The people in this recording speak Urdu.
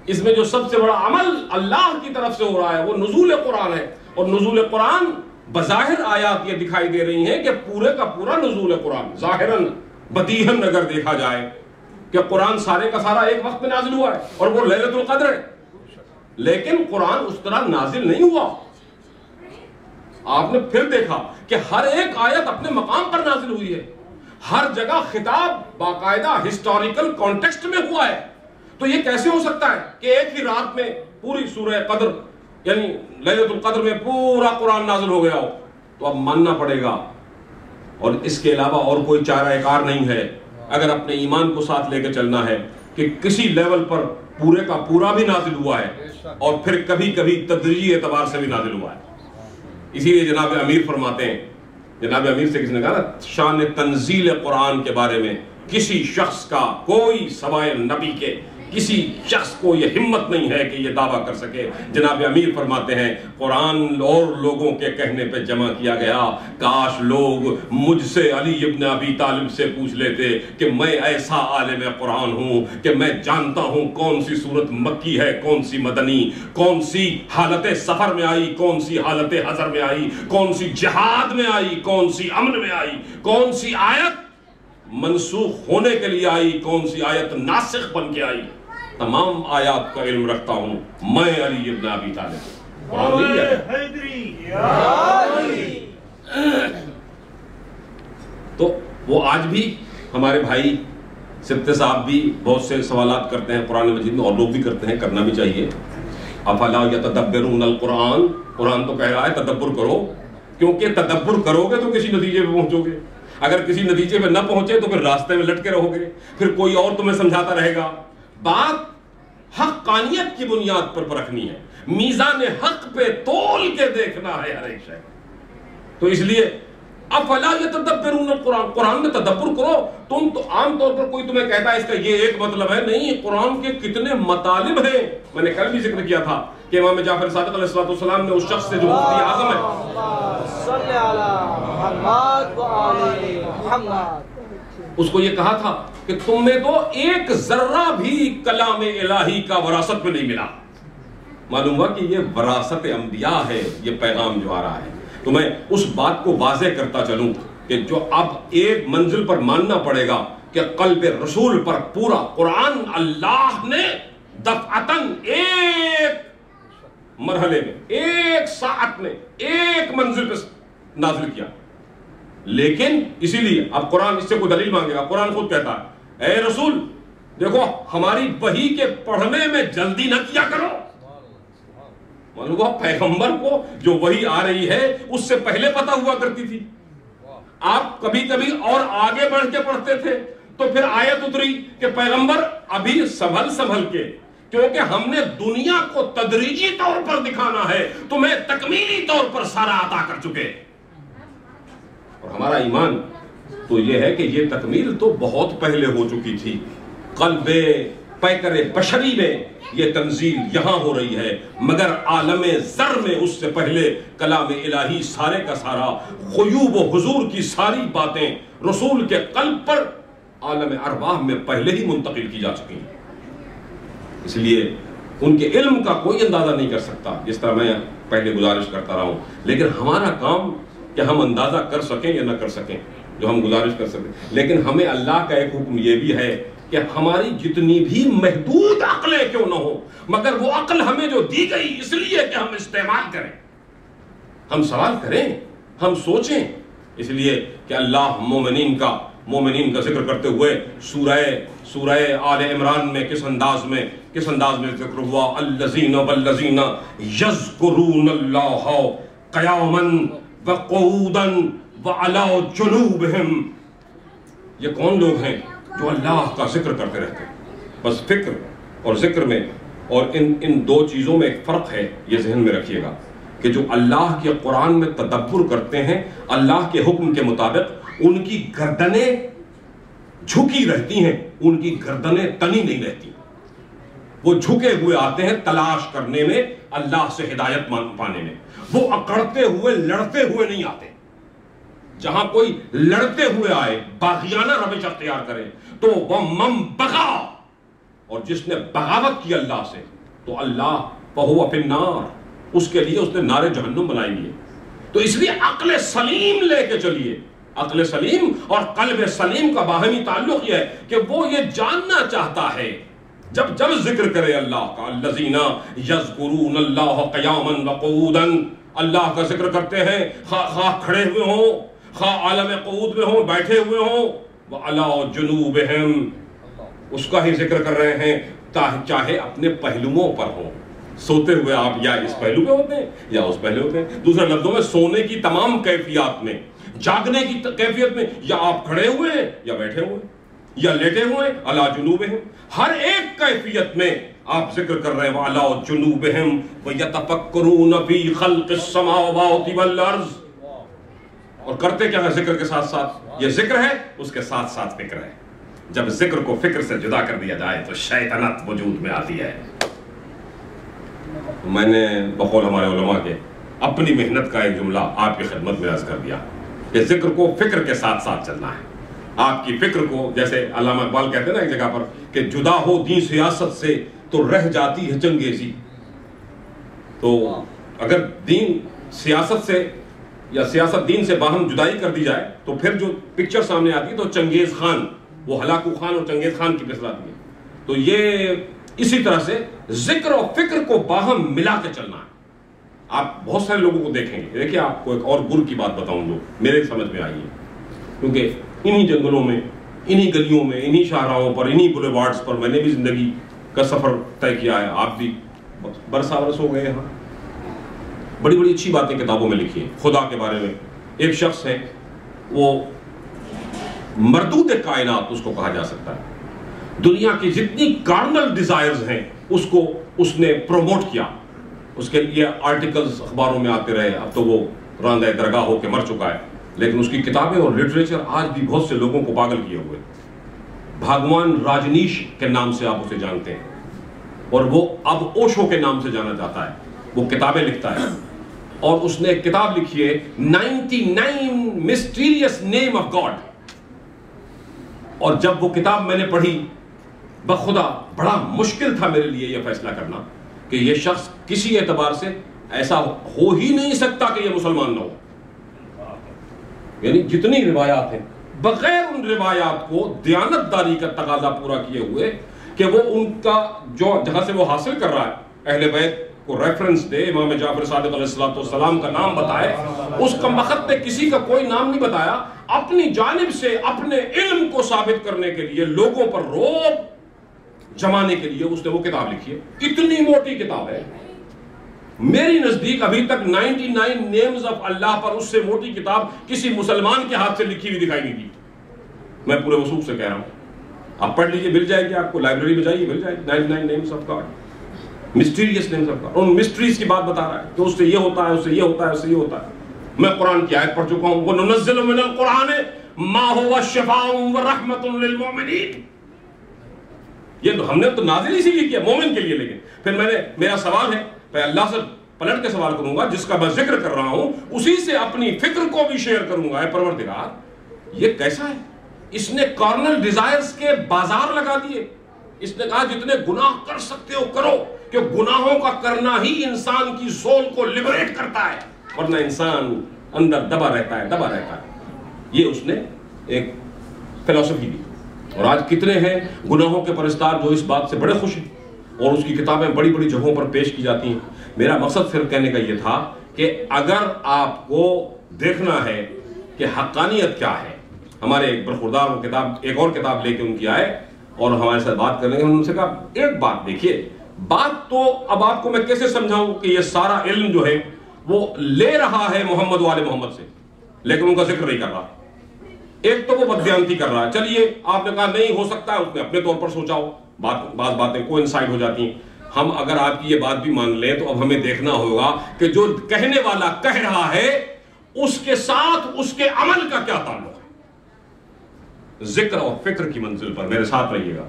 اس میں جو سب سے بڑا عمل اللہ کی طرف سے ہو رہا ہے وہ نزول قرآن ہے، اور نزول قرآن بظاہر آیات یہ دکھائی دے رہی ہیں کہ پورے کا پورا نزول قرآن ظاہراً بدیہاً اگر دیکھا جائے کہ قرآن سارے کا سارا ایک وقت میں نازل ہوا ہے اور وہ لیلۃ القدر ہے، لیکن قرآن اس طرح نازل نہیں ہوا۔ آپ نے پھر دیکھا کہ ہر ایک آیت اپنے مقام پر نازل ہوئی ہے، ہر جگہ خطاب باقاعدہ ہسٹوریکل کانٹیکسٹ میں ہوا ہے۔ تو یہ کیسے ہو سکتا ہے کہ ایک ہی رات میں پوری سورہ قدر یعنی لیلۃ القدر میں پورا قرآن نازل ہو گیا ہو؟ تو اب ماننا پڑے گا، اور اس کے علاوہ اور کوئی چارہ کار نہیں ہے اگر اپنے ایمان کو ساتھ لے کے چلنا ہے کہ کسی لیول پر پورے کا پورا بھی نازل ہوا ہے اور پھر کبھی کبھی تدریجی اعتبار سے بھی نازل ہوا ہے۔ اسی لیے جناب امیر فرماتے ہیں، جناب امیر سے کسی نے کہا نا شان تنزیل قرآن کے بارے میں کسی شخص کا کوئی سوائے نبی کے کسی شخص کو یہ ہمت نہیں ہے کہ یہ دعویٰ کر سکے۔ جناب امیر فرماتے ہیں قرآن اور لوگوں کے کہنے پہ جمع کیا گیا، کاش لوگ مجھ سے علی ابن ابی طالب سے پوچھ لیتے کہ میں ایسا عالم قرآن ہوں کہ میں جانتا ہوں کون سی صورت مکی ہے، کون سی مدنی، کون سی حالت سفر میں آئی، کون سی حالت حضر میں آئی، کون سی جہاد میں آئی، کون سی امن میں آئی، کون سی آیت منسوخ ہونے کے لیے آئی، کون سی آیت ناسخ بن کے آئی۔ تمام آیات کا علم رکھتا ہوں میں علی ابن ابی طالب۔ قرآن نہیں ہے تو وہ آج بھی ہمارے بھائی سبتے صاحب بھی بہت سے سوالات کرتے ہیں قرآن مجید میں، اور لوگ بھی کرتے ہیں، کرنا بھی چاہیے۔ افلا یتدبرون القرآن، قرآن تو کہہ رہا ہے تدبر کرو، کیونکہ تدبر کرو گے تو کسی نتیجے پہ پہنچو گے، اگر کسی نتیجے پہ نہ پہنچے تو پھر راستے میں لٹکے رہو گے، پھر کوئی اور تمہیں سمجھاتا رہے گا۔ بات حقانیت کی بنیاد پر پرکھنی ہے، میزان حق پہ تول کے دیکھنا ہے ہر ایک شے۔ تو اس لیے افلا یتدبرون القرآن، قرآن میں تدبر کرو۔ تم تو عام طور پر کوئی تمہیں کہتا ہے اس کا یہ ایک مطلب ہے، نہیں، قرآن کے کتنے مطالب ہیں۔ میں نے کل بھی ذکر کیا تھا کہ امام جعفر صادق علیہ السلام نے اس شخص سے جو مفتی اعظم ہے اس کو یہ کہا تھا کہ تمہیں تو ایک ذرہ بھی کلام الہی کا وراثت میں نہیں ملا۔ معلوم ہوا کہ یہ وراثت انبیاء ہے، یہ پیغام جو آ رہا ہے۔ تو میں اس بات کو واضح کرتا چلوں کہ جو اب ایک منزل پر ماننا پڑے گا کہ قلب رسول پر پورا قرآن اللہ نے دفعتاً ایک مرحلے میں، ایک ساعت میں، ایک منزل پہ نازل کیا۔ لیکن اسی لیے اب قرآن اس سے کوئی دلیل مانگے گا، قرآن خود کہتا ہے اے رسول دیکھو ہماری وحی کے پڑھنے میں جلدی نہ کیا کرو۔ معلوم ہوا پیغمبر کو جو وحی آ رہی ہے اس سے پہلے پتہ ہوا کرتی تھی، آپ کبھی کبھی اور آگے بڑھ کے پڑھتے تھے تو پھر آیت اتری کہ پیغمبر ابھی سنبھل کے، کیونکہ ہم نے دنیا کو تدریجی طور پر دکھانا ہے، تمہیں تکمیلی طور پر سارا عطا کر چکے۔ اور ہمارا ایمان تو یہ ہے کہ یہ تکمیل تو بہت پہلے ہو چکی تھی، قلب پیکر بشری میں یہ تنزیل یہاں ہو رہی ہے، مگر عالم ذر میں اس سے پہلے کلام الہی سارے کا سارا، غیوب و حضور کی ساری باتیں رسول کے قلب پر عالم ارواح میں پہلے ہی منتقل کی جا چکی ہیں۔ اس لیے ان کے علم کا کوئی اندازہ نہیں کر سکتا، جس طرح میں پہلے گزارش کرتا رہا ہوں، لیکن ہمارا کام کہ ہم اندازہ کر سکیں یا نہ کر سکیں، جو ہم گزارش کر سکیں، لیکن ہمیں اللہ کا ایک حکم یہ بھی ہے کہ ہماری جتنی بھی محدود عقلیں کیوں نہ ہو، مگر وہ عقل ہمیں جو دی گئی اس لیے کہ ہم استعمال کریں، ہم سوال کریں، ہم سوچیں۔ اس لیے کہ اللہ مومنین کا ذکر کرتے ہوئے سورہ آل عمران میں کس انداز میں ذکر ہوا، الذین والذین یذکرون اللہ قیاما وقعودا وعلی جنوبہم، یہ کون لوگ ہیں جو اللہ کا ذکر کرتے رہتے ہیں؟ بس فکر اور ذکر میں اور ان دو چیزوں میں ایک فرق ہے، یہ ذہن میں رکھیے گا کہ جو اللہ کے قرآن میں تدبر کرتے ہیں اللہ کے حکم کے مطابق، ان کی گردنیں جھکی رہتی ہیں، ان کی گردنیں تنی نہیں رہتی، وہ جھکے ہوئے آتے ہیں تلاش کرنے میں، اللہ سے ہدایت پانے میں، وہ اکڑتے ہوئے لڑتے ہوئے نہیں آتے۔ جہاں کوئی لڑتے ہوئے آئے، باغیانہ روش اختیار کرے، تو وہ من بغا اور جس نے بغاوت کی اللہ سے تو اللہ فہو فی النار، اس کے لیے اس نے نار جہنم بنائی ہے۔ تو اس لیے عقل سلیم لے کے چلیے۔ عقل سلیم اور قلب سلیم کا باہمی تعلق یہ ہے کہ وہ یہ جاننا چاہتا ہے جب ذکر کرے اللہ کا، الذین یذکرون اللہ قیاما وقعودا، اللہ کا ذکر کرتے ہیں خواہ کھڑے ہوئے ہوں، خواہ عالم قعود میں ہوں، بیٹھے ہوئے ہوں، وعلی جنوبہم، اس کا ہی ذکر کر رہے ہیں چاہے اپنے پہلوؤں پر ہوں، سوتے ہوئے آپ یا اس پہلو پہ ہوتے ہیں یا اس پہلو ہوتے ہیں، دوسرے لفظوں میں سونے کی تمام کیفیات میں، جاگنے کی کیفیت میں، یا آپ کھڑے ہوئے ہیں یا بیٹھے ہوئے ہیں یا لیٹے ہوئے ہیں، علی جنوبہم، ہر ایک کیفیت میں آپ ذکر کر رہے ہیں وعلی جنوبہم ویتفکرون فی خلق السماوات والارض، اور کرتے کیا ہے ذکر کے ساتھ ساتھ؟ یہ ذکر ہے، اس کے ساتھ ساتھ فکر ہے۔ جب ذکر کو فکر سے جدا کر دیا جائے تو شیطنت وجود میں آتی ہے۔ میں نے بقول ہمارے علماء کے اپنی محنت کا ایک جملہ آپ کی خدمت میں عرض کر دیا کہ ذکر کو فکر کے ساتھ ساتھ چلنا ہے۔ آپ کی فکر کو، جیسے علامہ اقبال کہتے ہیں نا ایک جگہ پر کہ جدا ہو دین سیاست سے تو رہ جاتی ہے چنگیزی، تو اگر دین سیاست سے یا سیاست دین سے باہم جدائی کر دی جائے تو پھر جو پکچر سامنے آتی ہے تو چنگیز خان، وہ ہلاکو خان اور چنگیز خان کی مثل آتی ہے۔ تو یہ اسی طرح سے ذکر اور فکر کو باہم ملا کے چلنا ہے۔ آپ بہت سارے لوگوں کو دیکھیں گے، دیکھیں آپ کو ایک اور گر کی بات بتاؤں جو میرے سمجھ میں آئی ہے، کیونکہ انہی جنگلوں میں، انہی گلیوں میں، انہی شاہراہوں پر، انہی بولیوارڈز پر میں نے بھی زندگی کا سفر طے کیا ہے، آپ بھی برسا برس ہو گئے یہاں، بڑی بڑی اچھی باتیں کتابوں میں لکھی ہیں خدا کے بارے میں۔ ایک شخص ہے، وہ مردود کائنات اس کو کہا جا سکتا ہے، دنیا کی جتنی کارنل ڈیزائرز ہیں اس کو اس نے پروموٹ کیا، اس کے لیے آرٹیکلز اخباروں میں آتے رہے، اب تو وہ راندہ درگاہ ہو کے مر چکا ہے، لیکن اس کی کتابیں اور لٹریچر آج بھی بہت سے لوگوں کو پاگل کیے ہوئے۔ بھاگوان راجنیش کے نام سے آپ اسے جانتے ہیں، اور وہ اب اوشو کے نام سے جانا جاتا ہے، وہ کتابیں لکھتا ہے، اور اس نے ایک کتاب لکھی ہے 99 Mysterious Name of God، اور جب وہ کتاب میں نے پڑھی بخدا بڑا مشکل تھا میرے لیے یہ فیصلہ کرنا کہ یہ شخص کسی اعتبار سے ایسا ہو ہی نہیں سکتا کہ یہ مسلمان نہ ہو، یعنی جتنی روایات ہیں بغیر ان روایات کو دیانت داری کا تقاضا پورا کیے ہوئے کہ وہ ان کا جو جہاں سے وہ حاصل کر رہا ہے اہل بیت کو ریفرنس دے، امام جعفر صادق علیہ السلام کا نام بتائے، اس کا مخط نے کسی کا کوئی نام نہیں بتایا، اپنی جانب سے اپنے علم کو ثابت کرنے کے لیے، لوگوں پر رعب جمانے کے لیے اس نے وہ کتاب لکھی ہے۔ اتنی موٹی کتاب ہے، میری نزدیک ابھی تک 99 نیمز آف اللہ پر اس سے موٹی کتاب کسی مسلمان کے ہاتھ سے لکھی ہوئی دکھائی نہیں دی۔ میں پورے وثوق سے کہہ رہا ہوں، آپ پڑھ لیجئے، مل جائے گی آپ کو، لائبریری میں جائیے مل جائے گی 99 names of God, مسٹیریس names of God, in mysteries کی بات بتا رہا ہے کہ اس سے یہ ہوتا ہے، اس سے یہ ہوتا ہے، اس سے یہ ہوتا ہے۔ میں قرآن کی آیت پڑھ چکا ہوں، وَنُنَزِّلُ مِنَ الْقُرْآنِ مَا هُوَ شِفَاءٌ وَرَحْمَةٌ لِّلْمُؤْمِنِينَ، یہ ہم نے تو نازل اسی لیے کیا مومن کے لیے، لیکن پھر میرا سوال ہے، میں اللہ سے پلٹ کے سوال کروں گا، جس کا میں ذکر کر رہا ہوں اسی سے اپنی فکر کو بھی شیئر کروں گا، اے پروردگار یہ کیسا ہے؟ اس نے کارنل ڈیزائرز کے بازار لگا دیے، اس نے کہا جتنے گناہ کر سکتے ہو کرو، کہ گناہوں کا کرنا ہی انسان کی سول کو لبریٹ کرتا ہے، ورنہ انسان اندر دبا رہتا ہے۔ یہ اس نے ایک فلسفی دی، اور آج کتنے ہیں گناہوں کے پرستار جو اس بات سے بڑے خوش ہیں، اور اس کی کتابیں بڑی بڑی جگہوں پر پیش کی جاتی ہیں۔ میرا مقصد صرف کہنے کا یہ تھا کہ اگر آپ کو دیکھنا ہے کہ حقانیت کیا ہے، ہمارے ایک برخوردار ایک اور کتاب لے کے ان کی آئے اور ہمارے ساتھ بات کرنے کے، ان سے کہا ایک بات دیکھیے، بات تو اب آپ کو میں کیسے سمجھاؤں کہ یہ سارا علم جو ہے وہ لے رہا ہے محمد و آل محمد سے، لیکن ان کا ذکر نہیں کر رہا۔ ایک تو وہ بددیانتی کر رہا ہے، چلیے آپ نے کہا نہیں ہو سکتا ہے، اس نے اپنے طور پر سوچا ہو، بعض باتیں کو انسائٹ ہو جاتی ہیں۔ ہم اگر آپ کی یہ بات بھی مان لیں تو اب ہمیں دیکھنا ہوگا کہ جو کہنے والا کہہ رہا ہے اس کے ساتھ اس کے عمل کا کیا تعلق ہے۔ ذکر اور فکر کی منزل پر میرے ساتھ رہیے گا۔